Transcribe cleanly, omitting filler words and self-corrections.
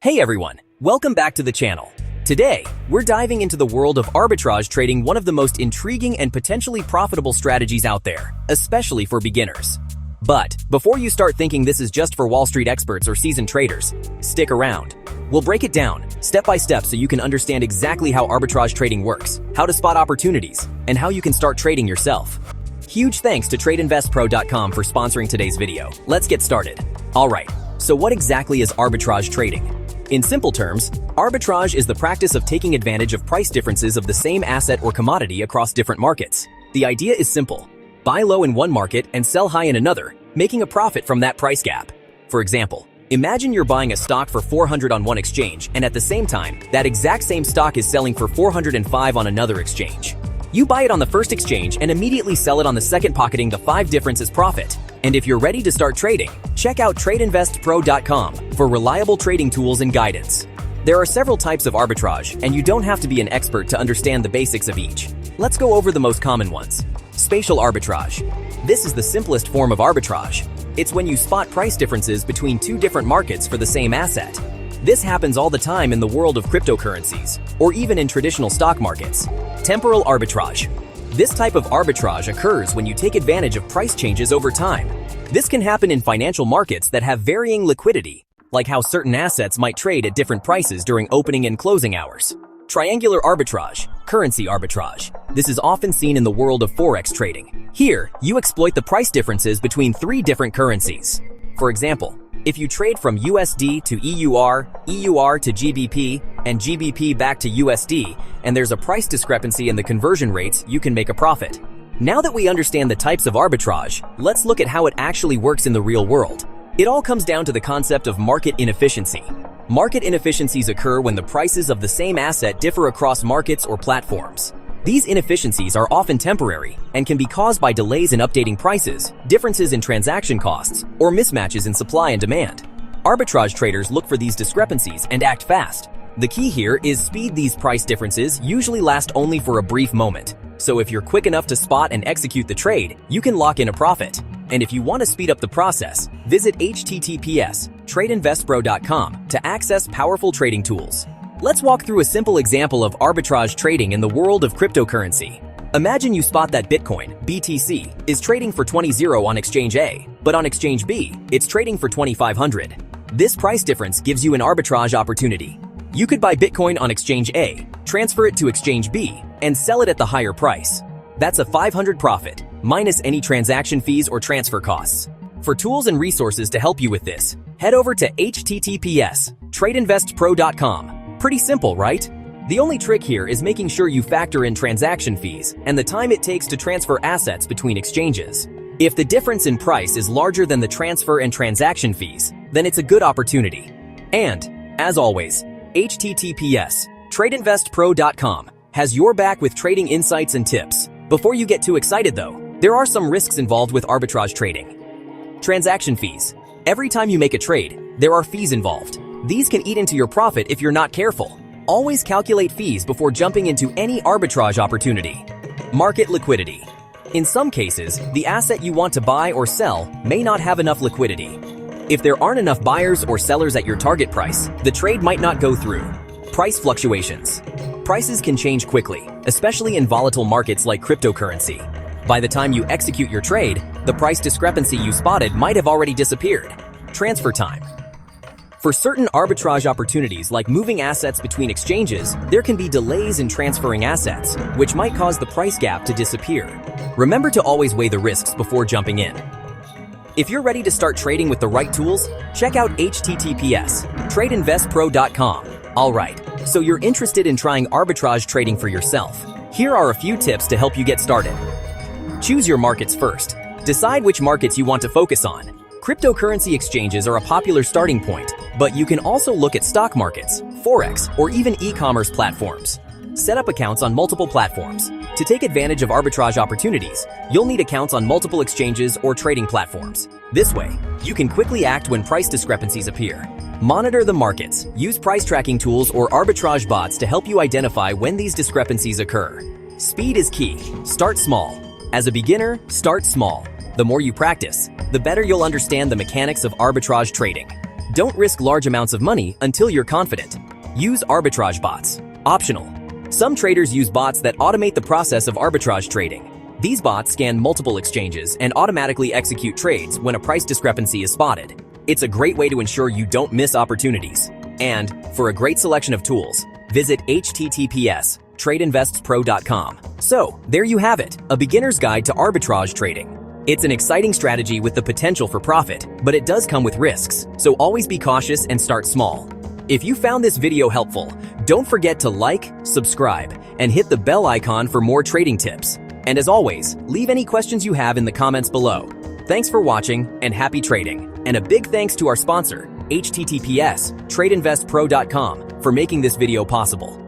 Hey everyone, welcome back to the channel. Today, we're diving into the world of arbitrage trading, one of the most intriguing and potentially profitable strategies out there, especially for beginners. But before you start thinking this is just for Wall Street experts or seasoned traders, stick around. We'll break it down, step by step, so you can understand exactly how arbitrage trading works, how to spot opportunities, and how you can start trading yourself. Huge thanks to TradeInvestPro.com for sponsoring today's video. Let's get started. Alright, so what exactly is arbitrage trading? In simple terms, arbitrage is the practice of taking advantage of price differences of the same asset or commodity across different markets. The idea is simple. Buy low in one market and sell high in another, making a profit from that price gap. For example, imagine you're buying a stock for 400 on one exchange, and at the same time, that exact same stock is selling for 405 on another exchange. You buy it on the first exchange and immediately sell it on the second, pocketing the 5 difference as profit. And if you're ready to start trading, check out TradeInvestPro.com for reliable trading tools and guidance. There are several types of arbitrage, and you don't have to be an expert to understand the basics of each. Let's go over the most common ones. Spatial arbitrage. This is the simplest form of arbitrage. It's when you spot price differences between two different markets for the same asset. This happens all the time in the world of cryptocurrencies, or even in traditional stock markets. Temporal arbitrage. This type of arbitrage occurs when you take advantage of price changes over time. This can happen in financial markets that have varying liquidity, like how certain assets might trade at different prices during opening and closing hours. Triangular arbitrage, currency arbitrage. This is often seen in the world of forex trading. Here, you exploit the price differences between 3 different currencies. For example, if you trade from USD to EUR, EUR to GBP, and GBP back to USD, and there's a price discrepancy in the conversion rates, you can make a profit. Now that we understand the types of arbitrage, let's look at how it actually works in the real world. It all comes down to the concept of market inefficiency. Market inefficiencies occur when the prices of the same asset differ across markets or platforms. These inefficiencies are often temporary and can be caused by delays in updating prices, differences in transaction costs, or mismatches in supply and demand. Arbitrage traders look for these discrepancies and act fast. The key here is speed. These price differences usually last only for a brief moment. So if you're quick enough to spot and execute the trade, you can lock in a profit. And if you want to speed up the process, visit https://tradeinvestpro.com to access powerful trading tools. Let's walk through a simple example of arbitrage trading in the world of cryptocurrency. Imagine you spot that Bitcoin, BTC, is trading for 20 on exchange A, but on exchange B, it's trading for 2,500. This price difference gives you an arbitrage opportunity. You could buy Bitcoin on exchange A, transfer it to exchange B, and sell it at the higher price. That's a 500 profit, minus any transaction fees or transfer costs. For tools and resources to help you with this, head over to https://tradeinvestpro.com. Pretty simple, right? The only trick here is making sure you factor in transaction fees and the time it takes to transfer assets between exchanges. If the difference in price is larger than the transfer and transaction fees, then it's a good opportunity. And, as always, https://tradeinvestpro.com has your back with trading insights and tips. Before you get too excited though, there are some risks involved with arbitrage trading. Transaction fees. Every time you make a trade, there are fees involved. These can eat into your profit if you're not careful. Always calculate fees before jumping into any arbitrage opportunity. Market liquidity. In some cases, the asset you want to buy or sell may not have enough liquidity. If there aren't enough buyers or sellers at your target price, the trade might not go through. Price fluctuations. Prices can change quickly, especially in volatile markets like cryptocurrency. By the time you execute your trade, the price discrepancy you spotted might have already disappeared. Transfer time. For certain arbitrage opportunities like moving assets between exchanges, there can be delays in transferring assets, which might cause the price gap to disappear. Remember to always weigh the risks before jumping in. If you're ready to start trading with the right tools, check out https://tradeinvestpro.com. Alright, so you're interested in trying arbitrage trading for yourself. Here are a few tips to help you get started. Choose your markets first. Decide which markets you want to focus on. Cryptocurrency exchanges are a popular starting point, but you can also look at stock markets, forex, or even e-commerce platforms. Set up accounts on multiple platforms. To take advantage of arbitrage opportunities, you'll need accounts on multiple exchanges or trading platforms. This way, you can quickly act when price discrepancies appear. Monitor the markets. Use price tracking tools or arbitrage bots to help you identify when these discrepancies occur. Speed is key. Start small. As a beginner, start small. The more you practice, the better you'll understand the mechanics of arbitrage trading. Don't risk large amounts of money until you're confident. Use arbitrage bots. Optional. Some traders use bots that automate the process of arbitrage trading. These bots scan multiple exchanges and automatically execute trades when a price discrepancy is spotted. It's a great way to ensure you don't miss opportunities. And for a great selection of tools, visit https://tradeinvestspro.com. So, there you have it, a beginner's guide to arbitrage trading. It's an exciting strategy with the potential for profit, but it does come with risks, so always be cautious and start small. If you found this video helpful, don't forget to like, subscribe, and hit the bell icon for more trading tips. And as always, leave any questions you have in the comments below. Thanks for watching and happy trading. And a big thanks to our sponsor, https://tradeinvestspro.com, for making this video possible.